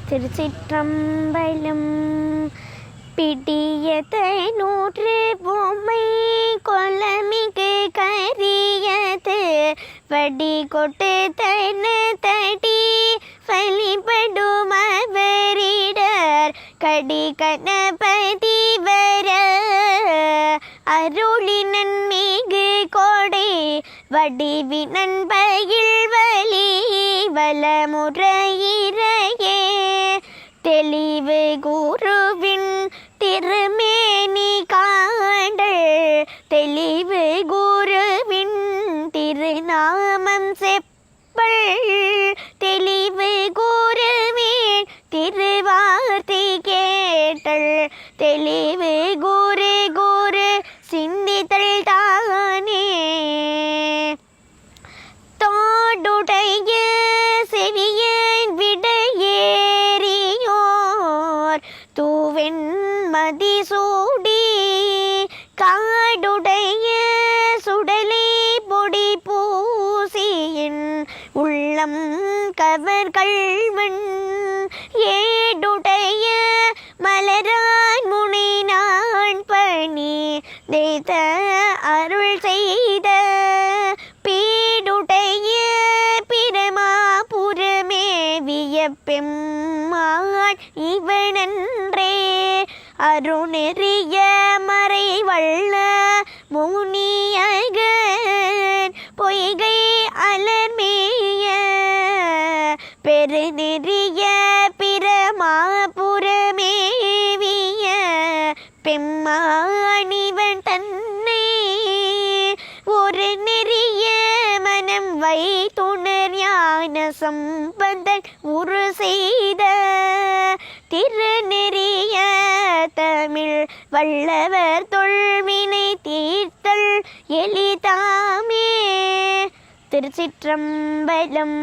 திருச்சிற்றம்பலம். பிடியத்தை நூற்று பொம்மை கொல்லமிகு கரியது வடி கொட்டு தன தடி வழிபடும் அவரிடர் கடி கணபதி வர அருளினன் மிகு கொடை வடிவினன் பயில் வலி வலமுறையிறையே தெளிவு குருவின் திருமேனி காண்டல் தெளிவு குருவின் திருநாமம் செப்பல் தெளிவு குருவின் திருவார்த்தை கேட்டல் தெளிவு குரு குரு சிந்தித்தல் தானே. தோடுடைய செவியன் விடையேறியோர் தூவெண் மதிசூடி காடுடைய சுடலை பொடி பூசியின் உள்ளம் கவர் கள்வன் ஏடுடைய மலரான் முனை நான் பணி தேத அருள் செய்த பீடுடைய பிரமாபுரமேவிய பெம்மான் இவனன்றே அருணெறிய மறைவள்ள முனியகன் பொய்கை அலர்மேய பெருநெறிய பிரமாபுரமேவிய பெம்மானிவன் தன்னை ஒரு நெறிய மனம் வைத்துணர் ஞான சம்பந்தன் உரு செய்த திருநெறிய தமிழ் வல்லவர் தொல்வினை தீர்த்தல் எளிதாமே. திருச்சிற்றம்பலம்.